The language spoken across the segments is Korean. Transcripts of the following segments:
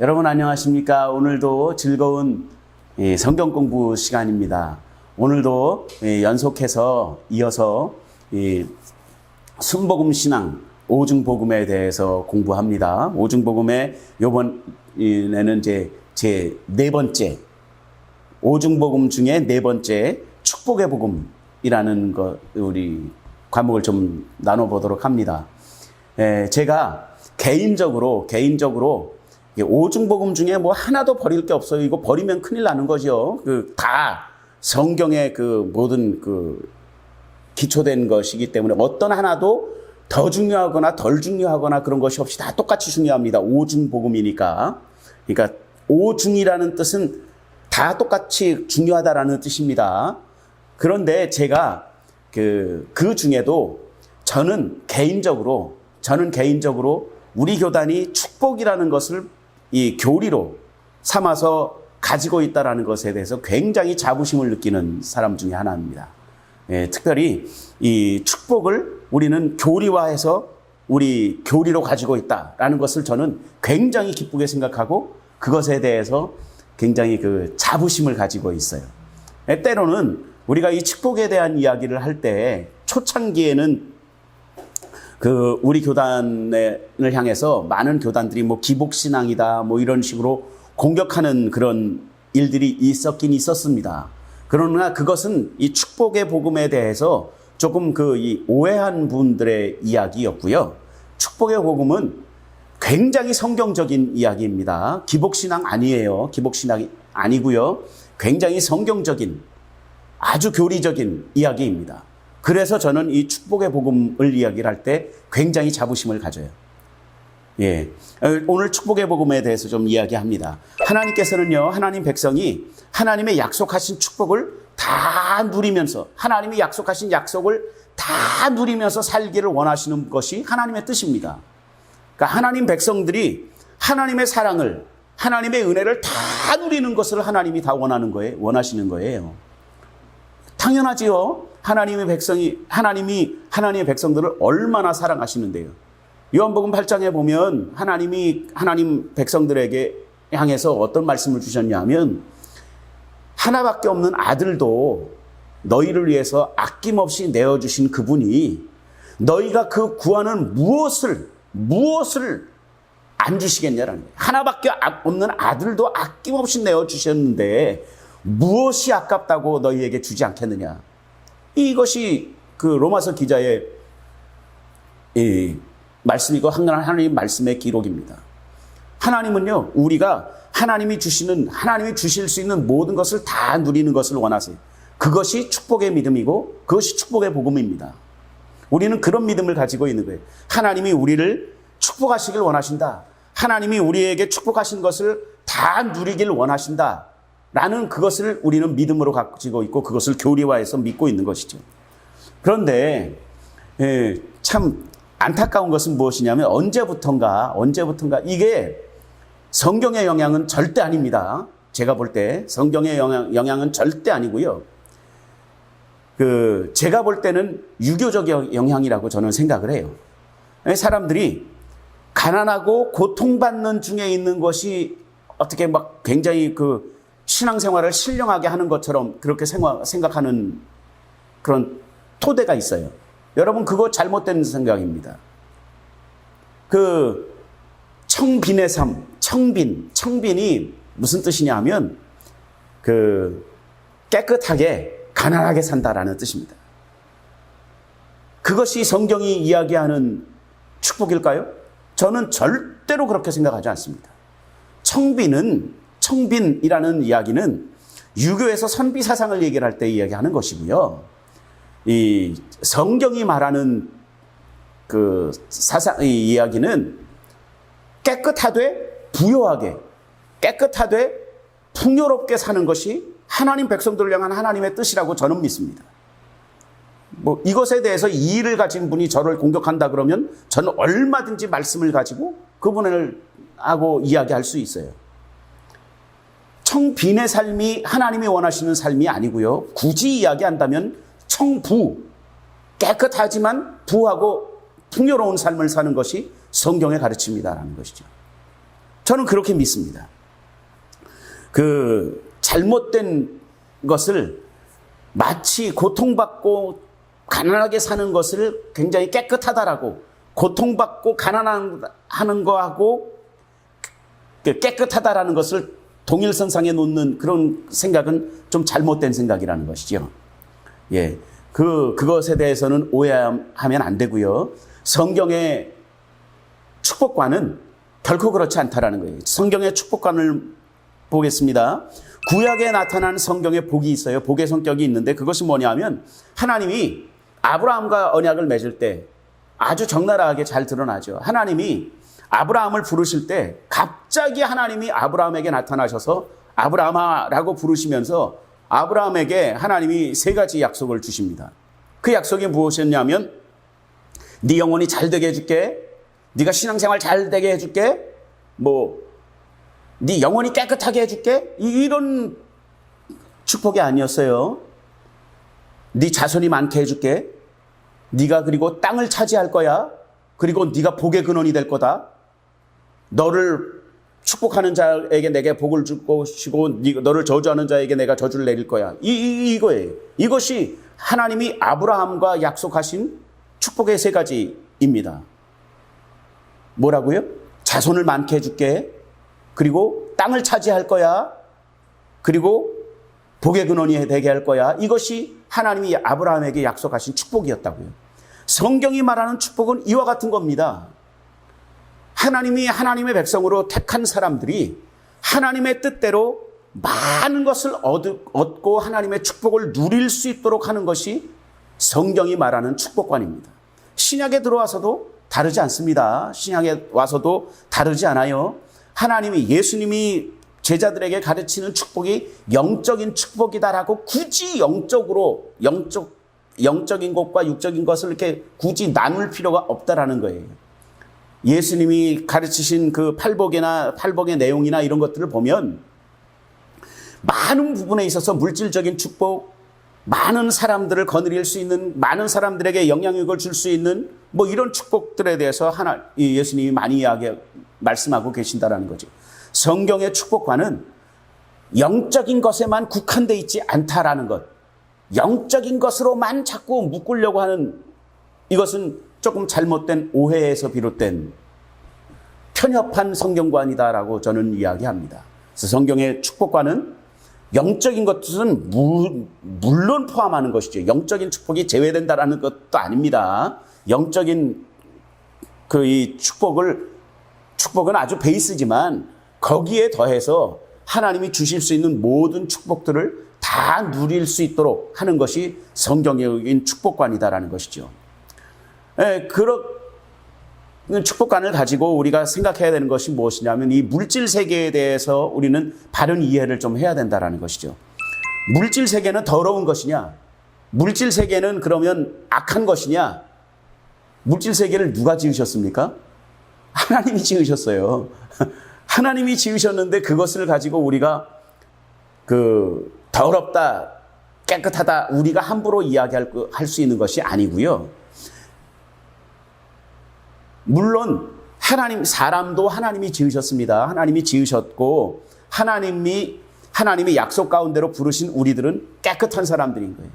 여러분 안녕하십니까? 오늘도 즐거운 성경 공부 시간입니다. 오늘도 연속해서 이어서 순복음 신앙, 오중복음에 대해서 공부합니다. 오중복음의 이번에는 이제 제 네 번째, 오중복음 중에 네 번째 축복의 복음이라는 것, 우리 과목을 좀 나눠보도록 합니다. 제가 개인적으로 오중복음 중에 뭐 하나도 버릴 게 없어요. 이거 버리면 큰일 나는 거죠. 다 성경의 모든 기초된 것이기 때문에 어떤 하나도 더 중요하거나 덜 중요하거나 그런 것이 없이 다 똑같이 중요합니다. 오중복음이니까. 그러니까 오중이라는 뜻은 다 똑같이 중요하다라는 뜻입니다. 그런데 제가 그 중에도 저는 개인적으로 우리 교단이 축복이라는 것을 이 교리로 삼아서 가지고 있다는 것에 대해서 굉장히 자부심을 느끼는 사람 중에 하나입니다. 특별히 이 축복을 우리는 교리화해서 우리 교리로 가지고 있다라는 것을 저는 굉장히 기쁘게 생각하고 그것에 대해서 굉장히 자부심을 가지고 있어요. 때로는 우리가 이 축복에 대한 이야기를 할 때 초창기에는 우리 교단을 향해서 많은 교단들이 기복신앙이다 이런 식으로 공격하는 그런 일들이 있었긴 있었습니다. 그러나 그것은 이 축복의 복음에 대해서 조금 이 오해한 분들의 이야기였고요. 축복의 복음은 굉장히 성경적인 이야기입니다. 기복신앙 아니에요. 기복신앙이 아니고요. 굉장히 성경적인 아주 교리적인 이야기입니다. 그래서 저는 이 축복의 복음을 이야기를 할 때 굉장히 자부심을 가져요. 오늘 축복의 복음에 대해서 좀 이야기합니다. 하나님께서는요, 하나님 백성이 하나님의 약속하신 축복을 다 누리면서, 하나님이 약속하신 약속을 다 누리면서 살기를 원하시는 것이 하나님의 뜻입니다. 그러니까 하나님 백성들이 하나님의 사랑을, 하나님의 은혜를 다 누리는 것을 하나님이 다 원하시는 거예요. 당연하지요. 하나님의 하나님의 백성들을 얼마나 사랑하시는데요. 요한복음 8장에 보면 하나님 백성들에게 향해서 어떤 말씀을 주셨냐면, 하나밖에 없는 아들도 너희를 위해서 아낌없이 내어주신 그분이 너희가 구하는 무엇을 안 주시겠냐라는 거예요. 하나밖에 없는 아들도 아낌없이 내어주셨는데 무엇이 아깝다고 너희에게 주지 않겠느냐. 이것이 로마서 기자의 말씀이고 하나님 말씀의 기록입니다. 하나님은요, 우리가 하나님이 주실 수 있는 모든 것을 다 누리는 것을 원하세요. 그것이 축복의 믿음이고 그것이 축복의 복음입니다. 우리는 그런 믿음을 가지고 있는 거예요. 하나님이 우리를 축복하시길 원하신다. 하나님이 우리에게 축복하신 것을 다 누리길 원하신다. 라는 그것을 우리는 믿음으로 가지고 있고 그것을 교리화해서 믿고 있는 것이죠. 그런데 참 안타까운 것은 무엇이냐면 언제부턴가 이게 성경의 영향은 절대 아닙니다. 제가 볼 때 성경의 영향은 절대 아니고요. 제가 볼 때는 유교적 영향이라고 저는 생각을 해요. 생사람들이 가난하고 고통받는 중에 있는 것이 어떻게 굉장히 신앙생활을 신령하게 하는 것처럼 그렇게 생각하는 그런 토대가 있어요. 여러분, 그거 잘못된 생각입니다. 청빈의 삶, 청빈이 무슨 뜻이냐 하면 깨끗하게 가난하게 산다라는 뜻입니다. 그것이 성경이 이야기하는 축복일까요? 저는 절대로 그렇게 생각하지 않습니다. 청빈이라는 이야기는 유교에서 선비사상을 얘기를 할 때 이야기하는 것이고요. 이 성경이 말하는 이 이야기는 깨끗하되 부요하게, 깨끗하되 풍요롭게 사는 것이 하나님 백성들을 향한 하나님의 뜻이라고 저는 믿습니다. 이것에 대해서 이의를 가진 분이 저를 공격한다 그러면 저는 얼마든지 말씀을 가지고 그분을 하고 이야기할 수 있어요. 청빈의 삶이 하나님이 원하시는 삶이 아니고요. 굳이 이야기한다면 청부, 깨끗하지만 부하고 풍요로운 삶을 사는 것이 성경의 가르침이다라는 것이죠. 저는 그렇게 믿습니다. 그 잘못된 것을 마치 고통받고 가난하게 사는 것을 굉장히 깨끗하다라고, 고통받고 가난하는 거하고 깨끗하다라는 것을 동일선상에 놓는 그런 생각은 좀 잘못된 생각이라는 것이죠. 예. 그것에 대해서는 오해하면 안 되고요. 성경의 축복관은 결코 그렇지 않다라는 거예요. 성경의 축복관을 보겠습니다. 구약에 나타난 성경의 복이 있어요. 복의 성격이 있는데 그것이 뭐냐면 하나님이 아브라함과 언약을 맺을 때 아주 적나라하게 잘 드러나죠. 하나님이 아브라함을 부르실 때 갑자기 하나님이 아브라함에게 나타나셔서 아브라함아라고 부르시면서 아브라함에게 하나님이 세 가지 약속을 주십니다. 그 약속이 무엇이었냐면 네 영혼이 잘 되게 해줄게, 네가 신앙생활 잘 되게 해줄게, 네 영혼이 깨끗하게 해줄게, 이런 축복이 아니었어요. 네 자손이 많게 해줄게, 네가 그리고 땅을 차지할 거야, 그리고 네가 복의 근원이 될 거다, 너를 축복하는 자에게 내게 복을 줄 것이고 너를 저주하는 자에게 내가 저주를 내릴 거야. 이거예요. 이것이 하나님이 아브라함과 약속하신 축복의 세 가지입니다. 뭐라고요? 자손을 많게 해줄게, 그리고 땅을 차지할 거야, 그리고 복의 근원이 되게 할 거야. 이것이 하나님이 아브라함에게 약속하신 축복이었다고요. 성경이 말하는 축복은 이와 같은 겁니다. 하나님이 하나님의 백성으로 택한 사람들이 하나님의 뜻대로 많은 것을 얻고 하나님의 축복을 누릴 수 있도록 하는 것이 성경이 말하는 축복관입니다. 신약에 들어와서도 다르지 않습니다. 신약에 와서도 다르지 않아요. 하나님이, 예수님이 제자들에게 가르치는 축복이 영적인 축복이다라고 굳이 영적인 것과 육적인 것을 이렇게 굳이 나눌 필요가 없다라는 거예요. 예수님이 가르치신 그 팔복의 내용이나 이런 것들을 보면 많은 부분에 있어서 물질적인 축복, 많은 사람들을 거느릴 수 있는, 많은 사람들에게 영향력을 줄 수 있는 이런 축복들에 대해서 예수님이 많이 말씀하고 계신다라는 거죠. 성경의 축복과는 영적인 것에만 국한되어 있지 않다라는 것, 영적인 것으로만 자꾸 묶으려고 하는 이것은 조금 잘못된 오해에서 비롯된 편협한 성경관이다라고 저는 이야기합니다. 그래서 성경의 축복관은 영적인 것은 물론 포함하는 것이죠. 영적인 축복이 제외된다라는 것도 아닙니다. 영적인 이 축복은 아주 베이스지만 거기에 더해서 하나님이 주실 수 있는 모든 축복들을 다 누릴 수 있도록 하는 것이 성경적인 축복관이다라는 것이죠. 그런 축복관을 가지고 우리가 생각해야 되는 것이 무엇이냐면 이 물질 세계에 대해서 우리는 바른 이해를 좀 해야 된다는 것이죠. 물질 세계는 더러운 것이냐? 물질 세계는 그러면 악한 것이냐? 물질 세계를 누가 지으셨습니까? 하나님이 지으셨어요. 하나님이 지으셨는데 그것을 가지고 우리가 더럽다, 깨끗하다 우리가 함부로 이야기할 수 있는 것이 아니고요. 물론 사람도 하나님이 지으셨습니다. 하나님이 지으셨고 하나님이 약속 가운데로 부르신 우리들은 깨끗한 사람들인 거예요.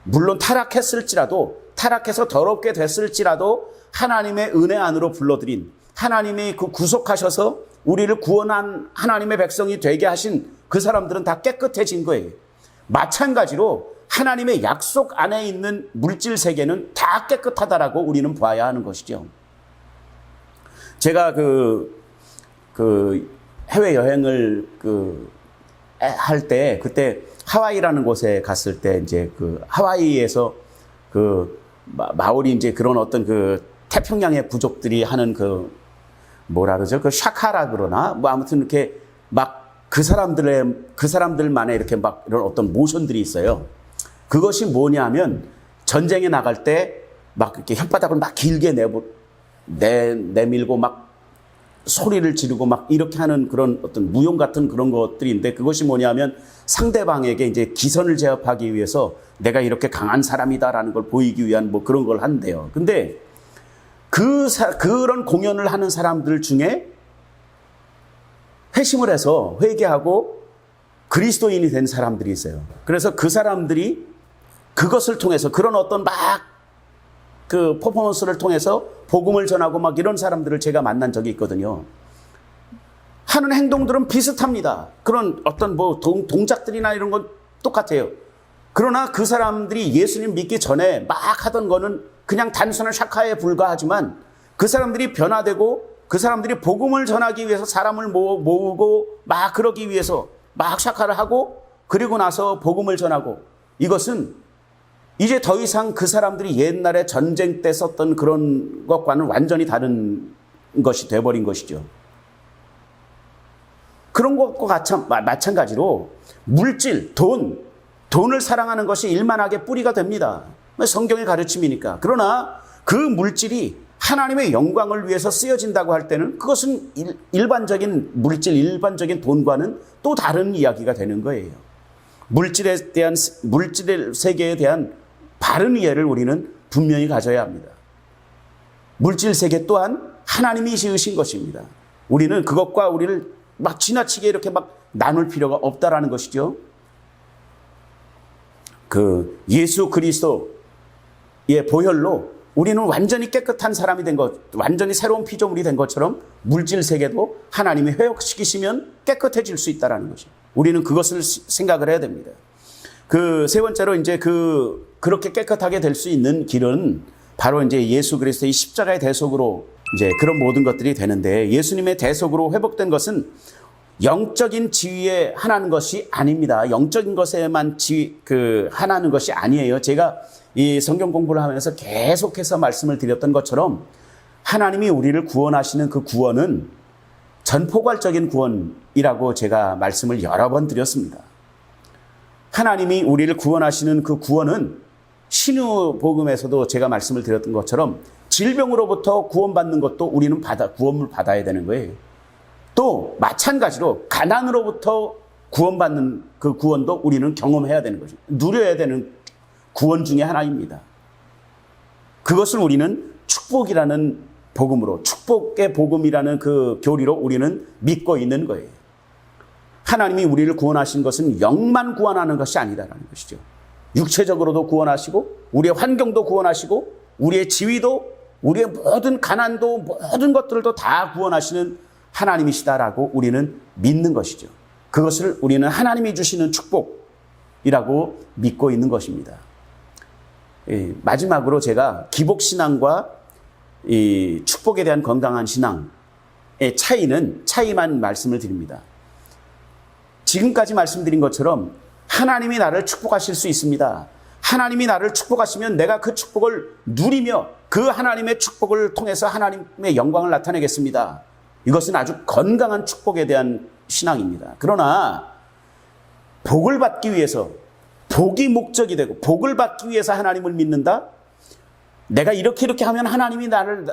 물론 타락해서 더럽게 됐을지라도 하나님의 은혜 안으로 불러들인, 하나님이 구속하셔서 우리를 구원한 하나님의 백성이 되게 하신 그 사람들은 다 깨끗해진 거예요. 마찬가지로 하나님의 약속 안에 있는 물질 세계는 다 깨끗하다라고 우리는 봐야 하는 것이죠. 제가 해외 여행을 할 때, 그때 하와이라는 곳에 갔을 때, 이제 하와이에서 마오리 이제 그런 어떤 태평양의 부족들이 하는 뭐라 그러죠? 샤카라 그러나? 아무튼 이렇게 그 사람들만의 이렇게 이런 어떤 모션들이 있어요. 그것이 뭐냐면 전쟁에 나갈 때 이렇게 혓바닥을 길게 내밀고 소리를 지르고 이렇게 하는 그런 어떤 무용 같은 그런 것들인데, 그것이 뭐냐면 상대방에게 이제 기선을 제압하기 위해서 내가 이렇게 강한 사람이다라는 걸 보이기 위한 그런 걸 한대요. 근데 그런 공연을 하는 사람들 중에 회심을 해서 회개하고 그리스도인이 된 사람들이 있어요. 그래서 그 사람들이 그것을 통해서 그런 어떤 그 퍼포먼스를 통해서 복음을 전하고 막 이런 사람들을 제가 만난 적이 있거든요. 하는 행동들은 비슷합니다. 그런 어떤 동작들이나 이런 건 똑같아요. 그러나 그 사람들이 예수님 믿기 전에 막 하던 거는 그냥 단순한 샤카에 불과하지만 그 사람들이 변화되고 그 사람들이 복음을 전하기 위해서 사람을 모으고 막 그러기 위해서 막 샤카를 하고 그리고 나서 복음을 전하고 이것은 이제 더 이상 그 사람들이 옛날에 전쟁 때 썼던 그런 것과는 완전히 다른 것이 돼버린 것이죠. 그런 것과 마찬가지로 물질, 돈을 사랑하는 것이 일만하게 뿌리가 됩니다. 성경의 가르침이니까. 그러나 그 물질이 하나님의 영광을 위해서 쓰여진다고 할 때는 그것은 일반적인 물질, 일반적인 돈과는 또 다른 이야기가 되는 거예요. 물질 세계에 대한 바른 이해를 우리는 분명히 가져야 합니다. 물질 세계 또한 하나님이 지으신 것입니다. 우리는 그것과 우리를 막 지나치게 이렇게 막 나눌 필요가 없다라는 것이죠. 그 예수 그리스도의 보혈로 우리는 완전히 깨끗한 사람이 된 것, 완전히 새로운 피조물이 된 것처럼 물질 세계도 하나님이 회복시키시면 깨끗해질 수 있다라는 것이죠. 우리는 그것을 생각을 해야 됩니다. 그 세 번째로 이제 그렇게 깨끗하게 될 수 있는 길은 바로 이제 예수 그리스도의 십자가의 대속으로 이제 그런 모든 것들이 되는데 예수님의 대속으로 회복된 것은 영적인 지위에 하나는 것이 아닙니다. 영적인 것에만 하나는 것이 아니에요. 제가 이 성경 공부를 하면서 계속해서 말씀을 드렸던 것처럼 하나님이 우리를 구원하시는 그 구원은 전포괄적인 구원이라고 제가 말씀을 여러 번 드렸습니다. 하나님이 우리를 구원하시는 그 구원은 신유복음에서도 제가 말씀을 드렸던 것처럼 질병으로부터 구원받는 것도 우리는 구원을 받아야 되는 거예요. 또 마찬가지로 가난으로부터 구원받는 그 구원도 우리는 경험해야 되는 거죠. 누려야 되는 구원 중에 하나입니다. 그것을 우리는 축복이라는 복음으로, 축복의 복음이라는 그 교리로 우리는 믿고 있는 거예요. 하나님이 우리를 구원하신 것은 영만 구원하는 것이 아니다라는 것이죠. 육체적으로도 구원하시고 우리의 환경도 구원하시고 우리의 지위도 우리의 모든 가난도 모든 것들도 다 구원하시는 하나님이시다라고 우리는 믿는 것이죠. 그것을 우리는 하나님이 주시는 축복이라고 믿고 있는 것입니다. 마지막으로 제가 기복신앙과 이 축복에 대한 건강한 신앙의 차이만 말씀을 드립니다. 지금까지 말씀드린 것처럼 하나님이 나를 축복하실 수 있습니다. 하나님이 나를 축복하시면 내가 그 축복을 누리며 그 하나님의 축복을 통해서 하나님의 영광을 나타내겠습니다. 이것은 아주 건강한 축복에 대한 신앙입니다. 그러나 복을 받기 위해서 복이 목적이 되고 복을 받기 위해서 하나님을 믿는다? 내가 이렇게 하면 하나님이 나를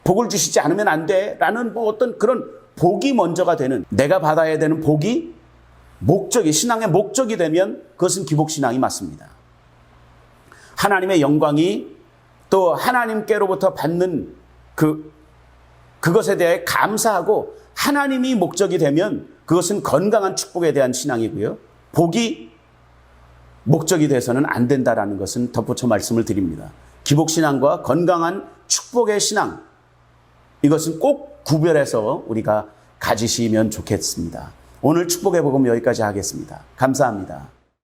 복을 주시지 않으면 안 돼 라는 어떤 그런 복이 먼저가 되는, 내가 받아야 되는 복이 신앙의 목적이 되면 그것은 기복신앙이 맞습니다. 하나님의 영광이 또 하나님께로부터 받는 그것에 대해 감사하고 하나님이 목적이 되면 그것은 건강한 축복에 대한 신앙이고요. 복이 목적이 돼서는 안 된다라는 것은 덧붙여 말씀을 드립니다. 기복신앙과 건강한 축복의 신앙, 이것은 꼭 구별해서 우리가 가지시면 좋겠습니다. 오늘 축복의 복음 여기까지 하겠습니다. 감사합니다.